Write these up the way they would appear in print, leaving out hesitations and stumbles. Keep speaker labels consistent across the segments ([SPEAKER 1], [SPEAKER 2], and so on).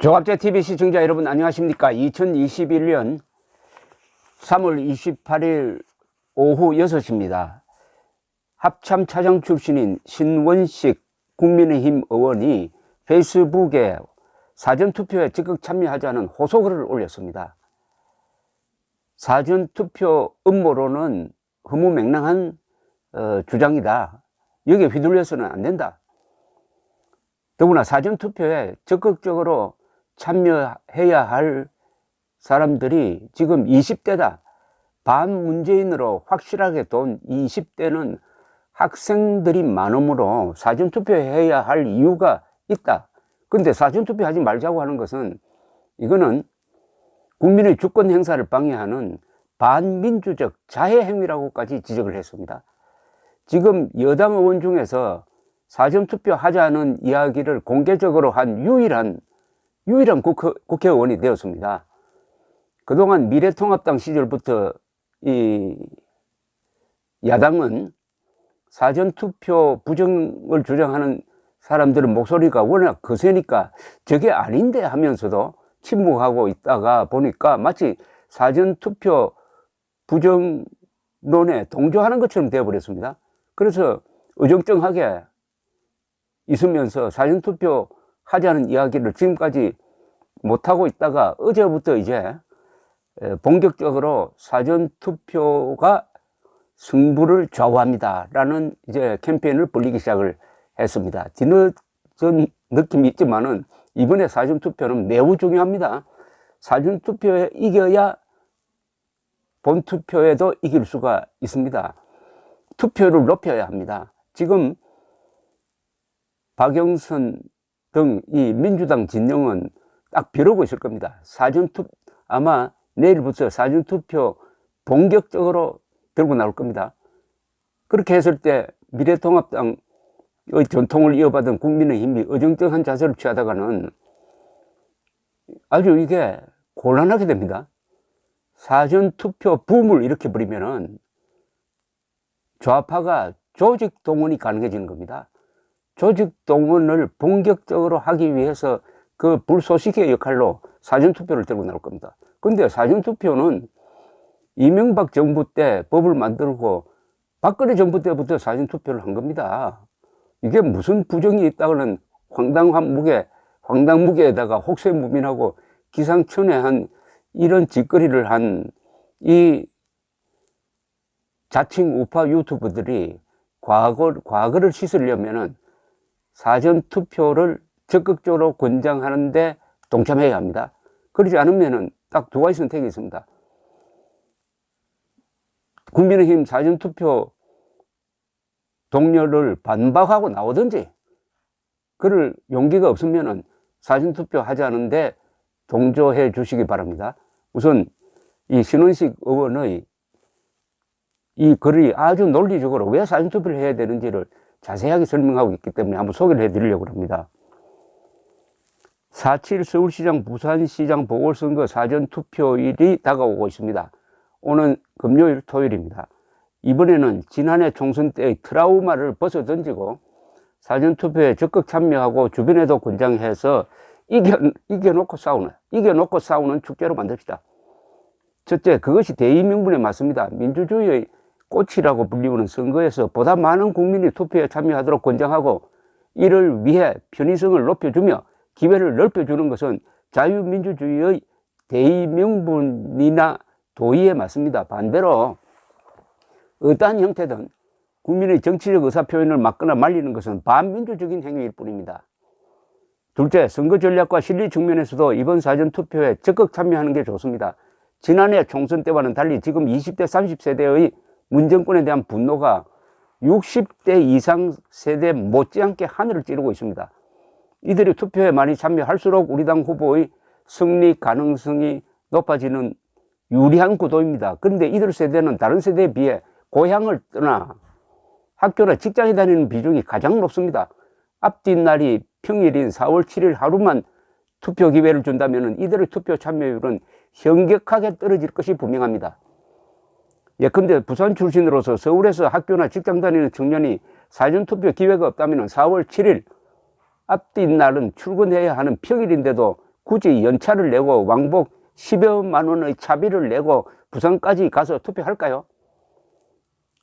[SPEAKER 1] 조갑제TV 시청자 여러분 안녕하십니까. 2021년 3월 28일 오후 6시입니다. 합참차장 출신인 신원식 국민의힘 의원이 페이스북에 사전투표에 적극 참여하자는 호소글을 올렸습니다. 사전투표 음모론은 허무맹랑한 주장이다. 여기에 휘둘려서는 안 된다. 더구나 사전투표에 적극적으로 참여해야 할 사람들이 지금 20대다. 반문재인으로 확실하게 돈 20대는 학생들이 많으므로 사전투표해야 할 이유가 있다. 근데 사전투표 하지 말자고 하는 것은 이거는 국민의 주권 행사를 방해하는 반민주적 자해 행위라고까지 지적을 했습니다. 지금 여당 의원 중에서 사전투표 하자는 이야기를 공개적으로 한 유일한 국회의원이 되었습니다. 그동안 미래통합당 시절부터 이 야당은 사전투표 부정을 주장하는 사람들의 목소리가 워낙 거세니까 저게 아닌데 하면서도 침묵하고 있다가 보니까 마치 사전투표 부정론에 동조하는 것처럼 되어버렸습니다. 그래서 어정쩡하게 있으면서 사전투표 하자는 이야기를 지금까지 못하고 있다가 어제부터 이제 본격적으로 사전투표가 승부를 좌우합니다 라는 이제 캠페인을 벌이기 시작을 했습니다. 뒤늦은 느낌이 있지만은 이번에 사전투표는 매우 중요합니다. 사전투표에 이겨야 본투표에도 이길 수가 있습니다. 투표를 높여야 합니다. 지금 박영선 등 이 민주당 진영은 딱 벼르고 있을 겁니다. 아마 내일부터 사전투표 본격적으로 들고 나올 겁니다. 그렇게 했을 때 미래통합당의 전통을 이어받은 국민의힘이 어정쩡한 자세를 취하다가는 아주 이게 곤란하게 됩니다. 사전투표 붐을 일으켜버리면은 좌파가 조직 동원이 가능해지는 겁니다. 조직 동원을 본격적으로 하기 위해서 그 불쏘시개의 역할로 사전투표를 들고 나올 겁니다. 근데 사전투표는 이명박 정부 때 법을 만들고 박근혜 정부 때부터 사전투표를 한 겁니다. 이게 무슨 부정이 있다고는 황당무계에다가 혹세무민하고 기상천외한 이런 짓거리를 한 이 자칭 우파 유튜버들이 과거를 씻으려면은 사전투표를 적극적으로 권장하는데 동참해야 합니다. 그러지 않으면은 딱 두 가지 선택이 있습니다. 국민의힘 사전투표 동료를 반박하고 나오든지, 그럴 용기가 없으면은 사전투표 하자는데 동조해 주시기 바랍니다. 우선 이 신원식 의원의 이 글이 아주 논리적으로 왜 사전투표를 해야 되는지를 자세하게 설명하고 있기 때문에 한번 소개를 해드리려고 합니다. 4.7 서울시장, 부산시장 보궐선거 사전투표일이 다가오고 있습니다. 오는 금요일, 토요일입니다. 이번에는 지난해 총선 때의 트라우마를 벗어던지고 사전투표에 적극 참여하고 주변에도 권장해서 이겨놓고 싸우는 축제로 만듭시다. 첫째, 그것이 대의명분에 맞습니다. 민주주의의 꽃이라고 불리우는 선거에서 보다 많은 국민이 투표에 참여하도록 권장하고 이를 위해 편의성을 높여주며 기회를 넓혀주는 것은 자유민주주의의 대의명분이나 도의에 맞습니다. 반대로 어떠한 형태든 국민의 정치적 의사표현을 막거나 말리는 것은 반민주적인 행위일 뿐입니다. 둘째, 선거 전략과 실리 측면에서도 이번 사전투표에 적극 참여하는 게 좋습니다. 지난해 총선 때와는 달리 지금 20대, 30세대의 문정권에 대한 분노가 60대 이상 세대 못지않게 하늘을 찌르고 있습니다. 이들이 투표에 많이 참여할수록 우리 당 후보의 승리 가능성이 높아지는 유리한 구도입니다. 그런데 이들 세대는 다른 세대에 비해 고향을 떠나 학교나 직장에 다니는 비중이 가장 높습니다. 앞뒤 날이 평일인 4월 7일 하루만 투표 기회를 준다면 이들의 투표 참여율은 현격하게 떨어질 것이 분명합니다. 예컨대 부산 출신으로서 서울에서 학교나 직장 다니는 청년이 사전투표 기회가 없다면 4월 7일 앞뒤 날은 출근해야 하는 평일인데도 굳이 연차를 내고 왕복 10여만 원의 차비를 내고 부산까지 가서 투표할까요?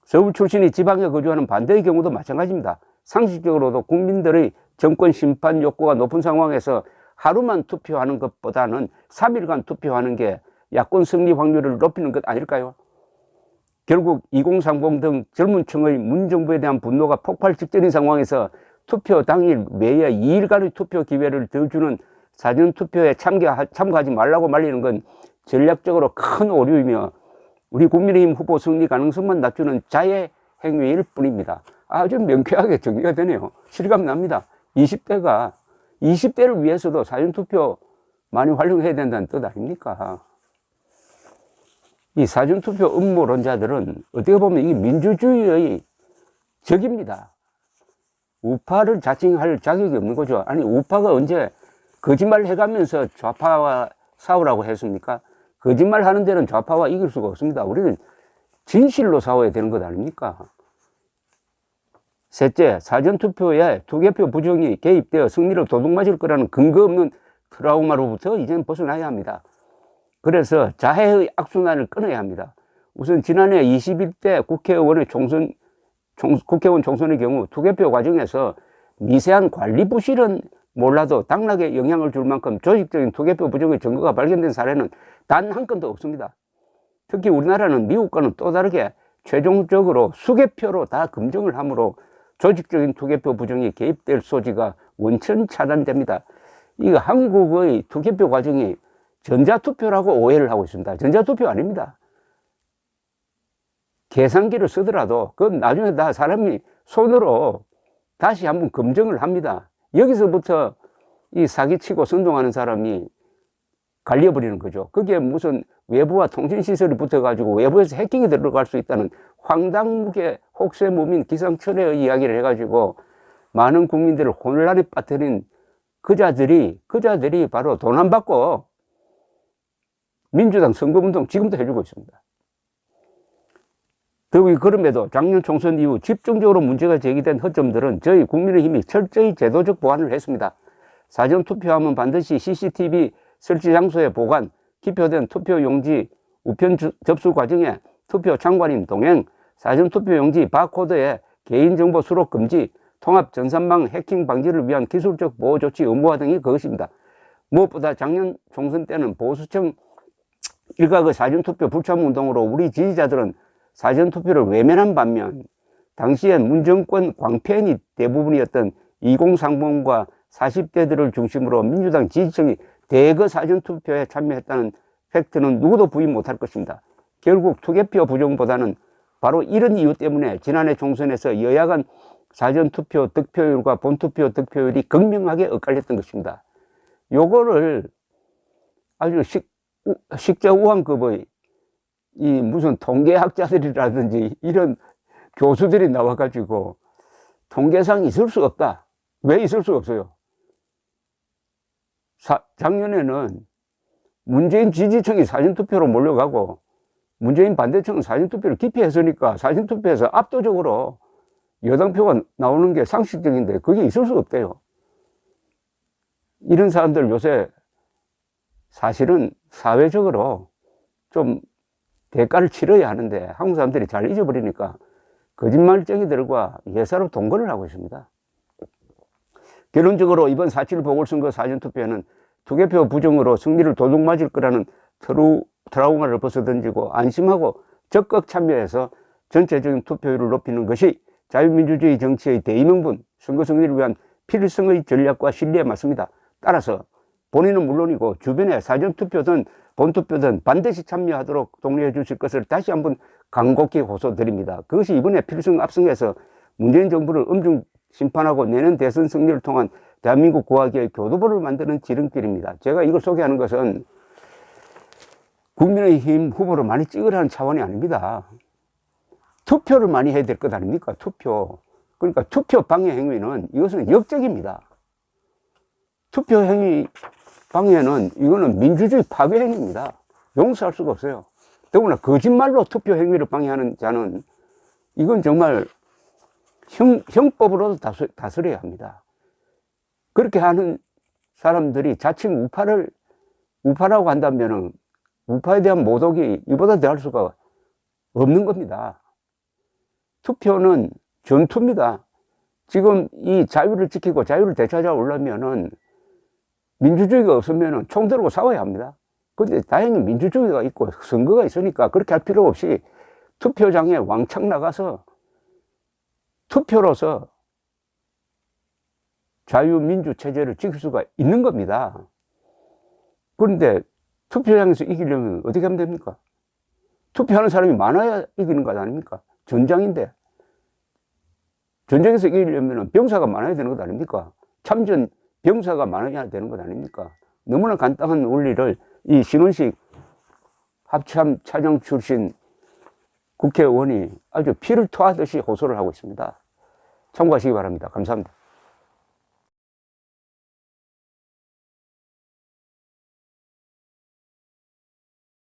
[SPEAKER 1] 서울 출신이 지방에 거주하는 반대의 경우도 마찬가지입니다. 상식적으로도 국민들의 정권 심판 욕구가 높은 상황에서 하루만 투표하는 것보다는 3일간 투표하는 게 야권 승리 확률을 높이는 것 아닐까요? 결국 2030 등 젊은 층의 문정부에 대한 분노가 폭발 직전인 상황에서 투표 당일 매해 2일간의 투표 기회를 더 주는 사전투표에 참가하지 말라고 말리는 건 전략적으로 큰 오류이며 우리 국민의힘 후보 승리 가능성만 낮추는 자해 행위일 뿐입니다. 아주 명쾌하게 정리가 되네요. 실감납니다. 20대를 위해서도 사전투표 많이 활용해야 된다는 뜻 아닙니까? 이 사전투표 음모론자들은 어떻게 보면 이게 민주주의의 적입니다. 우파를 자칭할 자격이 없는 거죠. 아니, 우파가 언제 거짓말 해가면서 좌파와 싸우라고 했습니까? 거짓말 하는 데는 좌파와 이길 수가 없습니다. 우리는 진실로 싸워야 되는 것 아닙니까? 셋째, 사전투표에 투개표 부정이 개입되어 승리를 도둑맞을 거라는 근거 없는 트라우마로부터 이제는 벗어나야 합니다. 그래서 자해의 악순환을 끊어야 합니다. 우선 지난해 21대 국회의원 총선의 경우 투개표 과정에서 미세한 관리 부실은 몰라도 당락에 영향을 줄 만큼 조직적인 투개표 부정의 증거가 발견된 사례는 단 한 건도 없습니다. 특히 우리나라는 미국과는 또 다르게 최종적으로 수개표로 다 검증을 하므로 조직적인 투개표 부정이 개입될 소지가 원천 차단됩니다. 이거 한국의 투개표 과정이 전자투표라고 오해를 하고 있습니다. 전자투표 아닙니다. 계산기를 쓰더라도 그건 나중에 다 사람이 손으로 다시 한번 검증을 합니다. 여기서부터 이 사기치고 선동하는 사람이 갈려버리는 거죠. 그게 무슨 외부와 통신시설이 붙어가지고 외부에서 해킹이 들어갈 수 있다는 황당무계 혹세무민 기상천외의 이야기를 해가지고 많은 국민들을 혼란에 빠뜨린 그자들이 바로 돈 안 받고 민주당 선거운동 지금도 해주고 있습니다. 더욱이 그럼에도 작년 총선 이후 집중적으로 문제가 제기된 허점들은 저희 국민의힘이 철저히 제도적 보완을 했습니다. 사전투표하면 반드시 CCTV 설치 장소에 보관, 기표된 투표용지 우편 접수 과정에 투표 참관인 동행, 사전투표용지 바코드에 개인정보 수록 금지, 통합 전산망 해킹 방지를 위한 기술적 보호 조치 의무화 등이 그것입니다. 무엇보다 작년 총선 때는 보수층 일각의 사전투표 불참운동으로 우리 지지자들은 사전투표를 외면한 반면 당시엔 문정권 광팬이 대부분이었던 2030과 40대들을 중심으로 민주당 지지층이 대거 사전투표에 참여했다는 팩트는 누구도 부인 못할 것입니다. 결국 투개표 부정보다는 바로 이런 이유 때문에 지난해 총선에서 여야 간 사전투표 득표율과 본투표 득표율이 극명하게 엇갈렸던 것입니다. 요거를 아주 식자우왕급의 이 무슨 통계학자들이라든지 이런 교수들이 나와가지고 통계상 있을 수 없다. 왜 있을 수 없어요? 작년에는 문재인 지지층이 사전투표로 몰려가고 문재인 반대층은 사전투표를 기피했으니까 사전투표에서 압도적으로 여당표가 나오는 게 상식적인데 그게 있을 수 없대요. 이런 사람들 요새 사실은 사회적으로 좀 대가를 치러야 하는데 한국 사람들이 잘 잊어버리니까 거짓말쟁이들과 예사로 동거를 하고 있습니다. 결론적으로 이번 4.7 보궐선거 사전투표에는 투개표 부정으로 승리를 도둑맞을 거라는 트라우마를 벗어던지고 안심하고 적극 참여해서 전체적인 투표율을 높이는 것이 자유민주주의 정치의 대의명분, 선거 승리를 위한 필승의 전략과 신뢰에 맞습니다. 따라서 본인은 물론이고 주변에 사전투표든 본투표든 반드시 참여하도록 독려해 주실 것을 다시 한번 간곡히 호소드립니다. 그것이 이번에 필승 압승해서 문재인 정부를 엄중 심판하고 내년 대선 승리를 통한 대한민국 구하기의 교두보를 만드는 지름길입니다. 제가 이걸 소개하는 것은 국민의힘 후보를 많이 찍으라는 차원이 아닙니다. 투표를 많이 해야 될 것 아닙니까? 투표. 그러니까 투표 방해 행위는 이것은 역적입니다. 투표 행위 방해는 이거는 민주주의 파괴 행위입니다. 용서할 수가 없어요. 더구나 거짓말로 투표 행위를 방해하는 자는 이건 정말 형법으로도 다스려야 합니다. 그렇게 하는 사람들이 자칭 우파를 우파라고 한다면은 우파에 대한 모독이 이보다 더할 수가 없는 겁니다. 투표는 전투입니다. 지금 이 자유를 지키고 자유를 되찾아오려면은 민주주의가 없으면은 총 들고 싸워야 합니다. 근데 다행히 민주주의가 있고 선거가 있으니까 그렇게 할 필요 없이 투표장에 왕창 나가서 투표로서 자유민주체제를 지킬 수가 있는 겁니다. 그런데 투표장에서 이기려면 어떻게 하면 됩니까? 투표하는 사람이 많아야 이기는 것 아닙니까? 전장인데. 전쟁에서 이기려면 병사가 많아야 되는 것 아닙니까? 참전 병사가 많아야 되는 것 아닙니까? 너무나 간단한 원리를 이 신원식 합참 차장 출신 국회의원이 아주 피를 토하듯이 호소를 하고 있습니다. 참고하시기 바랍니다. 감사합니다.